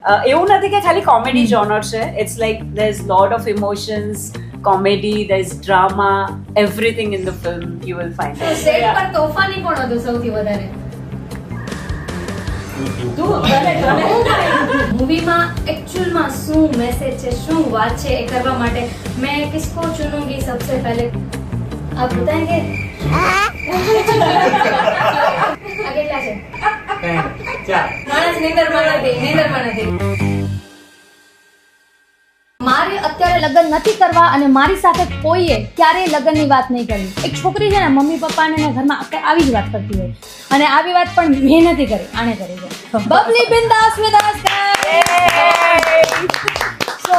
એવું નથી કે ખાલી કોમેડી જોનર છે. It's like there is lot of emotions, comedy, there's drama, everything in the film you will find. તો set પર તોફાની કોણ હતું સૌથી વધારે? મૂવીમાં એકચ્યુઅલમાં શું મેસેજ છે, શું વાત છે એ કરવા માટે મેં કિસકો ચુનૂંગી સબસે પહેલે આપ બતાएंगे? આ કેટલા છે? માણસ નીંદરમાં નથી. મારે અત્યારે લગ્ન નથી કરવા અને મારી સાથે કોઈએ ક્યારેય લગ્નની વાત નહીં કરી. એક છોકરી છે ને મમ્મી પપ્પાને ઘરમાં આવી જ વાત કરતી હોય અને આવી વાત પણ મેં નથી કરી, આને કરી છે. Bubbly Bindaas with us guys. So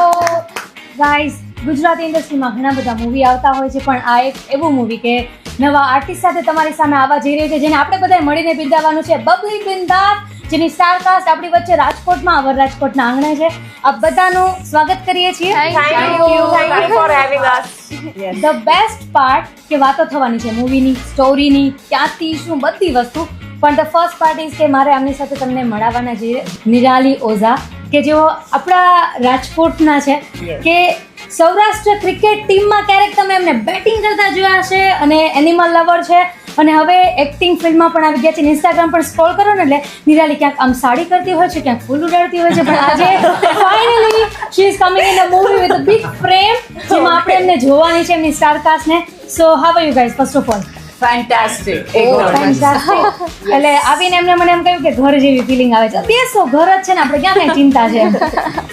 guys, Gujarati ઇન્ડસ્ટ્રીમાં ઘણા બધા મૂવી આવતા હોય છે, પણ આ એક એવું મૂવી કે નવા આર્ટિસ્ટ સાથે તમારી સામે આવવા જઈ રહ્યું છે, જેને આપણે બધાએ મળીને બિરદાવવાનું છે. બબલી બિંદાસ, જેની સ્ટારકાસ્ટ આપણી વચ્ચે રાજકોટમાં રાજકોટના આંગણે છે. આપ બધાનું સ્વાગત કરીએ છીએ. Thank you for having us. The best part કે વાતો થવાની છે મૂવીની, સ્ટોરીની, ક્યાંથી શું બધી વસ્તુ. પણ ધ ફર્સ્ટ પાર્ટ ઇઝ કે મારે આમની સાથે તમને મળાવવાના છે નિરાલી ઓઝા, કે જેઓ આપણા રાજકોટના છે, કે સૌરાષ્ટ્ર ક્રિકેટ ટીમમાં ક્યારેક તમે એમને બેટિંગ કરતા જોયા છે અને એનિમલ લવર છે અને હવે એક્ટિંગ ફિલ્ડમાં પણ આવી ગયા છે. ઇન્સ્ટાગ્રામ પર સ્ક્રોલ કરો ને એટલે નિરાલી ક્યાંક આમ સાડી કરતી હોય છે, ક્યાંક ફૂલ ઉડાડતી હોય છે, પણ આજે finally she is coming in a movie with a big frame, જેમાં આપણે એમને જોવાની છે, એમની સ્ટારકાસ્ટને. So how are you guys? First of all Fantastic. એટલે આવીને એમને મને એમ કહ્યું કે ઘર જેવી ફિલિંગ આવે છે. બેસો, ઘર જ છે ને, આપણે ક્યાં કઈ ચિંતા છે.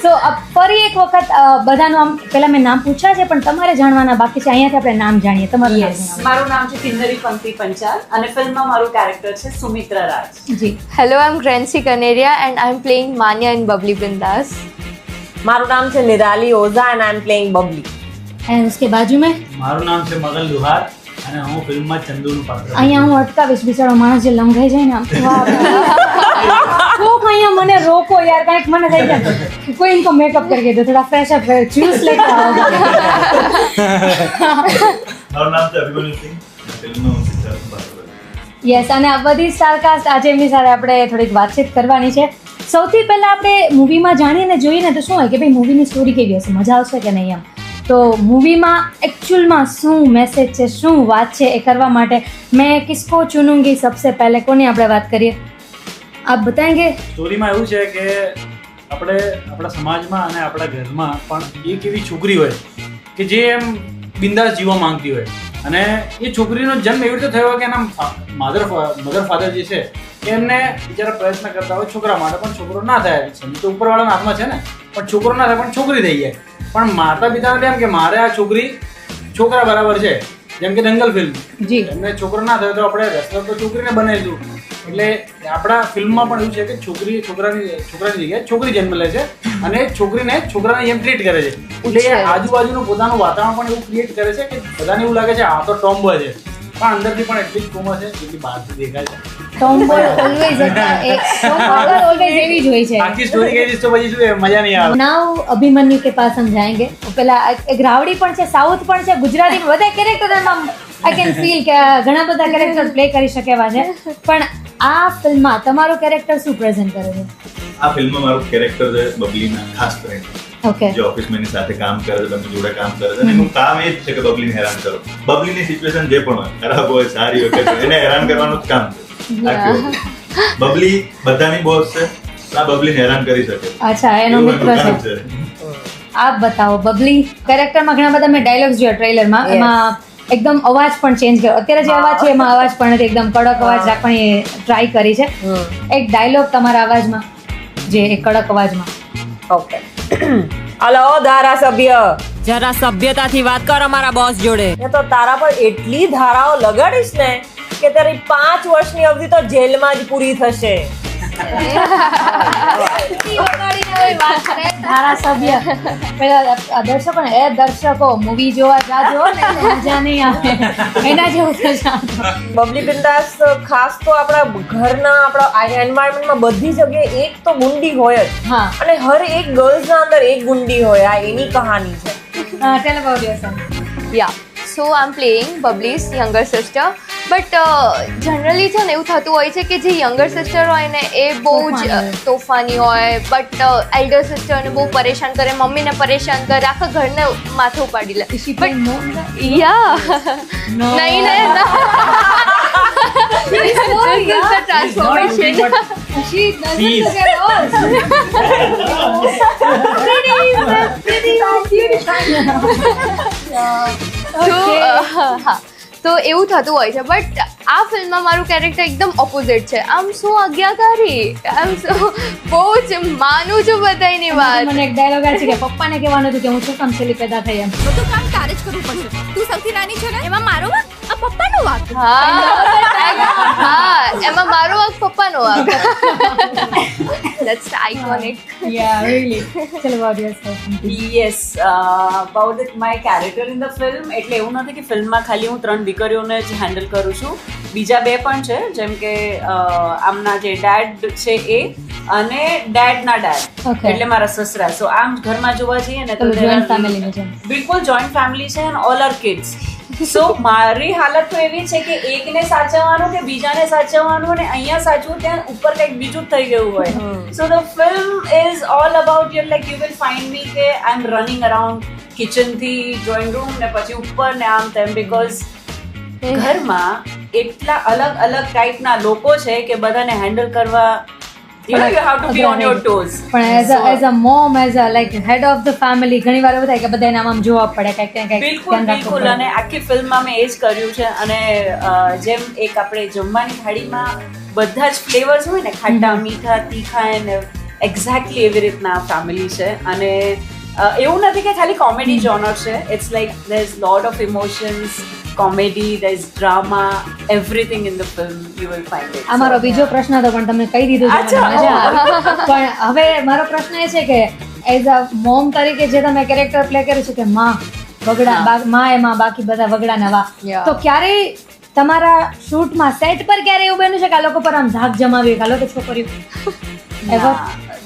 સો ફરી એક વખત બધાનું આમ પહેલા મેં નામ પૂછ્યા છે, પણ તમારે જાણવાના બાકી છે. અહીંયાથી આપણે નામ જાણીએ. તમારું નામ જણાવો. મારું નામ છે કિન્નરી પંક્તિ પંચાલ અને ફિલ્મમાં મારું કેરેક્ટર છે સુમિત્રા રાજ. જી. Hello, I'm Grancy Kaneria and I'm playing Manya in Bubbly Bindas. મારું નામ છે Nirali Oza and I'm playing Bubbly. And ઉસકે બાજુ મેં મારું નામ છે મગન લુહાર અને હું ફિલ્મમાં ચંદુનું પાત્ર. અહીંયા હું અટકાવીશ, બિચારો માણસ જે લંઘાઈ જાય ને આમ. કોક અહીંયા મને રોકો યાર, કાંઈક મને થઈ જાય કોઈ ઇनको મેકઅપ करके दो, थोड़ा फ्रेश अप जूस लेकर आओ. મારું નામ છે અભિમન્યુ સિંહ, ફિલ્મનો સિદ્ધાર્થ પાત્ર. યસ, અને આ બધી સ્ટારકાસ્ટ આજે એમની સાથે આપણે થોડીક વાતચીત કરવાની છે. સૌથી પહેલાં આપણે મૂવીમાં જાણીએ ને જોઈએ ને તો શું હોય કે ભાઈ મૂવીની સ્ટોરી કેવી હશે, મજા આવશે કે નહીં એમ. તો મૂવીમાં એકચ્યુઅલમાં શું મેસેજ છે, શું વાત છે એ કરવા માટે મેં કિસકો ચુનૂંગી સબસે પહેલે કોની આપણે વાત કરીએ? આપ બતાएंगे? સ્ટોરીમાં એવું છે કે આપણે આપણા સમાજમાં અને આપણા ઘરમાં પણ એક એવી છોકરી હોય કે જે એમ બિંદાસ જીવવા માંગતી હોય અને એ છોકરીનો જન્મ એવી રીતે થયો હોય કે એના મધર ફાધર જે છે કે એમને બિચારા પ્રયત્ન કરતા હોય છોકરા માટે, પણ છોકરો ના થાય છે. તો ઉપરવાળાના હાથમાં છે ને, પણ છોકરો ના થાય પણ છોકરી થઈ જાય. પણ માતા પિતાને એમ કે મારે આ છોકરી છોકરા બરાબર છે, જેમ કે દંગલ ફિલ્મ, જી, એમને છોકરો ના થયો તો આપણે રેસલર તો છોકરીને બનાવીશું. એટલે આપણા ફિલ્મમાં પણ એવું છે કે છોકરી છોકરાની જગ્યાએ છોકરી જન્મ લે છે અને છોકરીને છોકરાને એમ ટ્રીટ કરે છે. એટલે આજુબાજુનું પોતાનું વાતાવરણ પણ એવું ક્રિએટ કરે છે કે બધાને એવું લાગે છે આ તો ટોમ્બોય છે, પણ અંદરથી પણ એટલી જ કોમળ છે જેટલી બહારથી દેખાય છે. ટોમ્બોય ઓલવેઝ ઓલવેઝ એવી જ હોય છે. આખી સ્ટોરી કહી દઈશ તો પછી શું મજા નહીં આવે. નાવ અભિમન્યુ કે પાસ હમ જાએંગે. પેલા એક રાવડી પણ છે, સાઉથ પણ છે, ગુજરાતી બધા કેરેક્ટર એમાં આઈ કેન ફીલ કે ઘણા બધા કેરેક્ટર પ્લે કરી શકે એવા છે. પણ આ ફિલ્મમાં તમારું કેરેક્ટર શું પ્રેઝન્ટ કરે છે? આ ફિલ્મમાં મારું કેરેક્ટર છે બબલીના ખાસ ફ્રેન્ડ, ઓકે, જે ઓફિસમાં એની સાથે કામ કરે છે, બંને જોડે કામ કરે છે અને એનું કામ એ જ છે કે બબલીને હેરાન કરો. બબલીની સિચ્યુએશન જે પણ હોય, ખરાબ હોય, સારી હોય, કે એને હેરાન કરવાનું જ કામ છે. બબલી બધાની બોસ છે, આ બબલીને હેરાન કરી શકે. અચ્છા, એનો મિત્ર છે. આપ બતાવો, બબલી કેરેક્ટરમાં ઘણા બધા મેં ડાયલોગ્સ જોયા ટ્રેલરમાં, એમાં એકદમ અવાજ પણ ચેન્જ કર્યો. અત્યારે જે અવાજ છે એમાં અવાજ પણ નથી, એકદમ કડક અવાજ રાખવાની ટ્રાય કરી છે. એક ડાયલોગ તમારા અવાજમાં, જે એક કડક અવાજમાં. ઓકે. હલો ધારાસભ્ય, જરા સભ્યતાથી વાત કર અમારા બોસ જોડે. એ તો તારા પર એટલી ધારાઓ લગાડીશ ને કે તારી 5 વર્ષની અવધિ તો જેલમાં જ પૂરી થશે. ધારાસભ્ય પેલા દર્શકો ને, એ દર્શકો મૂવી જોવા જાજો ને મજા નહીં આવે, એના જેવું થશે. બબલી બિંદાસ ખાસ તો આપણા ઘરના, આપણા એન્વાયરમેન્ટમાં બધી જગ્યાએ એક તો ગુંડી હોય જ. હા, અને હર એક ગર્લ્સના અંદર એક ગુંડી હોય. આ એની કહાની છે. Tell about yourself. Yeah. So I'm playing Bubbly's younger sister but generally છે ને એવું થતું હોય છે કે જે યંગર સિસ્ટર હોય ને એ બહુ જ તોફાની હોય, બટ એલ્ડર સિસ્ટરને બહુ પરેશાન કરે, મમ્મીને પરેશાન કરે, આખા ઘરને માથે ઉપાડી લે. યા નહીં ને transformation. She doesn't look at all. તો એવું થતું હોય છે. બટ આ ફિલ્મમાં મારું કેરેક્ટર એકદમ ઓપોઝિટ છે. આમ સો આજ્ઞાકારી, આમ સો બહુ જ માનું છું બધાની વાત. મને એક ડાયલોગ આવે છે કે પપ્પાને કહેવાનું હતું કે હું શું કામ છેલ્લી પેદા થઈ એમ. બધું કામ તારે જ કરવું પડશે. તું સૌથી નાની છે ને, એમાં મારો વાંક આ પપ્પાનો વાંક. હા, એમાં મારો વાંક પપ્પાનો વાંક. That's iconic. Yeah, really. Tell about yourself. Yes, about my character in the film. એટલે એવું નથી કે ફિલ્મમાં ખાલી હું 3 દીકરીઓને જ હેન્ડલ કરું છું, બીજા 2 પણ છે, જેમ કે આમના જે ડેડ છે એ અને ડેડના ડેડ, Okay. એટલે મારા સસરા. સો આમ ઘરમાં જોવા જઈએ ને તો જોઈન્ટ ફેમિલીનું છે. બિલકુલ જોઈન્ટ ફેમિલી છે એન્ડ ઓલ આર કિડ્સ. સો મારી હાલત તો એવી છે કે એકને સાચવવાનું કે બીજાને સાચવવાનું, અને અહીંયા સાચવું ત્યાં ઉપર કંઈક બીજું જ થઈ ગયું હોય. So the film is all about you, like you will find me કે આઈ એમ રનિંગ અરાઉન્ડ કિચનથી ડ્રોઈંગ રૂમ ને પછી ઉપર ને આમ તેમ, બિકોઝ ઘરમાં એટલા અલગ અલગ ટાઈપના લોકો છે કે બધાને હેન્ડલ કરવા you have to be on your toes. પણ as a mom, as a like head of the family, ઘણી વાર એવું થાય કે બધાને આમ જોવા પડે કંઈક બિલકુલ. અને આખી ફિલ્મમાં મેં એ જ કર્યું છે. અને જેમ એક આપણે જમવાની થાળીમાં બધા જ ફ્લેવર્સ હોય ને, ખાટા, મીઠા, તીખા, એન્ડ એક્ઝેક્ટલી એવી રીતના ફેમિલી છે. અને એવું નથી કે ખાલી કોમેડી જોનર છે. It's like there is lot of emotions, comedy, there is drama, everything in the film you will find it. આ મારો બીજો પ્રશ્ન હતો પણ તમે કહી દીધું છે, મને મજા આવી. પણ હવે મારો પ્રશ્ન એ છે કે એઝ અ મોમ તરીકે જે તમે કેરેક્ટર પ્લે કર્યું છે કે માં એમાં બાકી બધા વગડા નવા, તો ક્યારેય તમારા શૂટમાં સેટ પર ક્યારે એવું બન્યું છે કે આ લોકો પર આમ ધાક જમાવી, આ લોકો છોકરીઓ ever?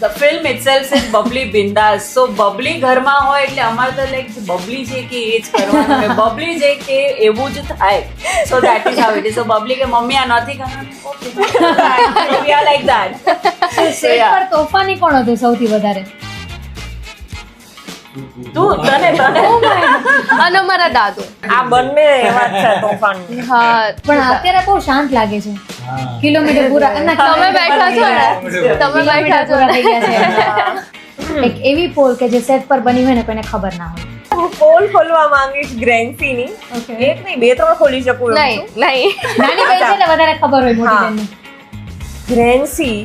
The film itself is bubbly bindas. So bubbly ઘરમાં હોય એટલે અમારે તો લાઈક બબલી છે કે એ જ કરવાનું, બબલી છે કે એવું જ થાય. So that is how it is. So bubbly કે મમ્મી આ નથી કરવાનું, okay we are like that. Set પર તોફાની કોણ હતું સૌથી વધારે? તને અને મારા દાદુ. આ બંને એવા જ છે તોફાન. હા, પણ અત્યારે બહુ શાંત લાગે છે. કિલોમીટર પૂરા તમે બેઠા છો ને, તમે બેઠા છો પૂરા થઈ ગયા છે. એક એવી પોલ કે જે સેટ પર બની હોય ને કોઈને ખબર ના હોય. હું પોલ ખોલવા માંગીશ ગ્રેન્સીની. એક નહીં 2-3 ખોલી શકું. નહીં. નાની બેન છે એટલે વધારે ખબર હોય મોટી બેનને. ગ્રેન્સી,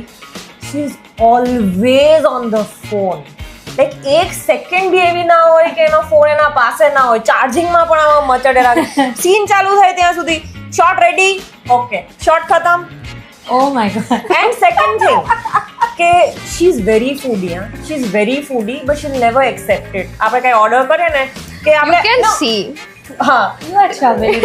she is always on the phone. Like એક સેકન્ડ બી એવી ના હોય કે એનો ફોન એના પાસે ના હોય. ચાર્જિંગમાં પણ આમાં મચડે રાખે. સીન ચાલુ થાય ત્યાં સુધી શોટ રેડી, ઓકે, શોટ ખતમ. Oh my God. And second thing કે she is very foodie. She is very foodie but she never accepted. આપણે કઈ ઓર્ડર કરીએ ને કે You આપણે can see. હા યુ આર ચાવેલી.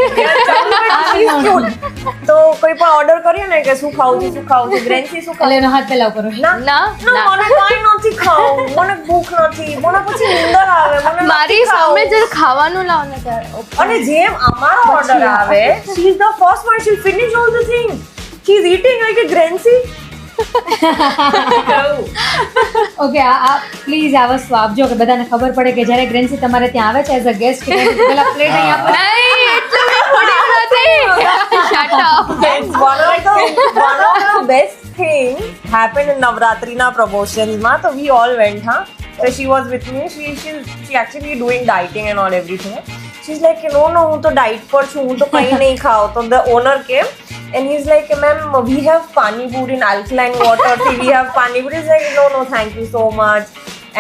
તો કોઈ પણ ઓર્ડર કરીએ ને કે શું ખાવું છે ગ્રેન્સી શું એટલે એનો હાથ પેલા ઉપર હોય. ના ના, ના, મને કાંઈ નથી ખાવું, મને ભૂખ નથી, મને પછી નીંદર આવે, મને નથી મારી ખાવું. સામે જે ખાવાનું લાવો ને ત્યારે અને જેમ અમારો ઓર્ડર આવે, she is the first one, she'll finish all the things. She is eating like a Grancy. Okay, આ પ્લીઝ આ વસ્તુ આપજો કે બધાને ખબર પડે કે જ્યારે ગ્રેન્સી તમારે ત્યાં આવે છે એઝ અ ગેસ્ટ પેલા પ્લેટ અહીં આપો. નહીં, એટલું મેં થોડી નથી. Shut up. And one of the best thing happened in Navratrina promotions માં. So we all went, huh? So she was with me. She actually doing dieting and all everything. She's like, no, હું તો diet પર છું, હું તો કંઈ નહીં ખાઉં. So the owner came and he's like, ma'am, we have pani puri in alkaline water. We have pani puri. He's like, no, thank you so much.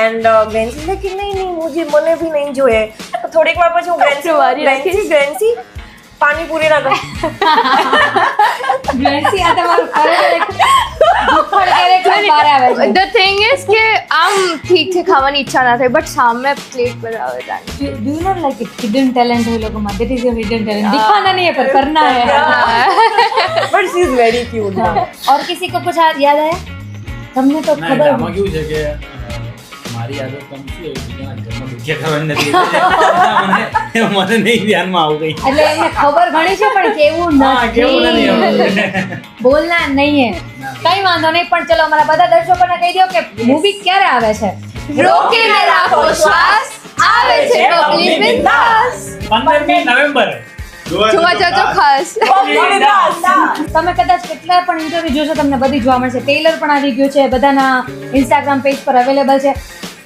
And Grancy's like, નહીં, મને ભી નહીં જોઈએ. થોડીક વાર પછી હું Grancy પાણીપુરી ના કર. ગ્રેન્સી આ તમારું ખરેખર એક દુઃખદ કેરેક્ટર બહાર આવે છે. The thing is કે આમ ઠીક છે ખાવાની ઈચ્છા ના થાય, બટ સામે પ્લેટ પર આવે જાણે. Do you not like it? Hidden talent है लोगों में. That is your hidden talent. दिखाना नहीं है पर करना है. But she is very cute. और किसी को कुछ याद है? તમને તો ના, ખબર આમાં કેવું છે કે મારી આદત પણ શું એવું બીજાના ઘરમાં દુખ્યા કરવાની નથી. મને નહીં ધ્યાનમાં આવું કઈ. એટલે એમને ખબર ઘણી છે પણ પણ કેવું હા, કેવું નથી નથી હવે. બોલના નહીં કઈ વાંધો નહીં, પણ ચલો અમારા બધા દર્શકોને કહી દો કે મૂવી ક્યારે આવે છે. રોકીને રાખો શ્વાસ, આવે છે બબલી બિંદાસ. 15મી નવેમ્બર જોવા જજો ખાસ. તમે કદાચ કેટલા પણ ઇન્ટરવ્યુ જોશો તમને બધી જોવા મળશે. ટ્રેલર પણ આવી ગયું છે, બધાના ઇન્સ્ટાગ્રામ પેજ પર અવેલેબલ છે.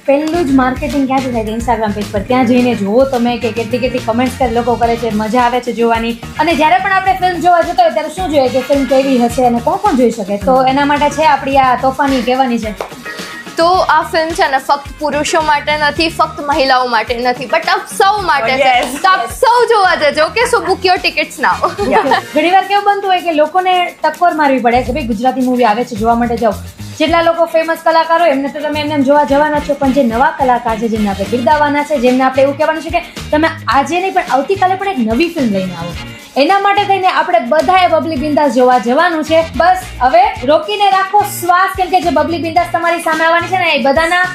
પહેલું જ માર્કેટિંગ ક્યાંથી થાય છે? ઇન્સ્ટાગ્રામ પેજ પર. ત્યાં જઈને જુઓ તમે કે કેટલી કમેન્ટ્સ કરે લોકો કરે છે, મજા આવે છે જોવાની. અને જ્યારે પણ આપણે ફિલ્મ જોવા જતા હોય ત્યારે શું જોઈએ કે ફિલ્મ કેવી હશે અને કોણ કોણ જોઈ શકે. તો એના માટે છે આપણી આ તોફાની કહેવાની છે. તો આ ફિલ્મ છે ને ફક્ત પુરુષો માટે નથી, ફક્ત મહિલાઓ માટે નથી, બટ આપ સૌ માટે છે. Yes. તો આપ સૌ જોવા જજો કે સો બુક યોર ટિકિટ્સ નાઉ. ઘણીવાર કેવું બનતું હોય કે લોકોને ટક્કર મારવી પડે કે ભાઈ ગુજરાતી મૂવી આવે છે જોવા માટે જાઓ. જેટલા લોકો ફેમસ કલાકારો એમને તો તમે એમને જોવા જવાના છો, પણ જે નવા કલાકાર છે જેમને આપણે બિરદાવવાના છે, જેમને આપણે એવું કહેવાનું છે કે તમે આજે નહીં પણ આવતીકાલે પણ એક નવી ફિલ્મ લઈને આવો, એના માટે થઈને આપણે બધાએ બબલી બિંદાસ જોવા જવાનું છે. બસ હવે રોકીને રાખો શ્વાસ, કેમ કે જે બબલી બિંદાસ તમારી સામે આવવાની છે ને એ બધાના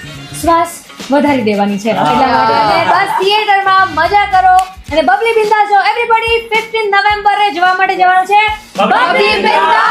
શ્વાસ વધારી દેવાની છે. એટલા માટે અને બસ થિયેટરમાં મજા કરો અને બબલી બિંદાસ જો એવરીબડી 15 નવેમ્બરે જોવા માટે જવાનું છે. બબલી બિંદાસ.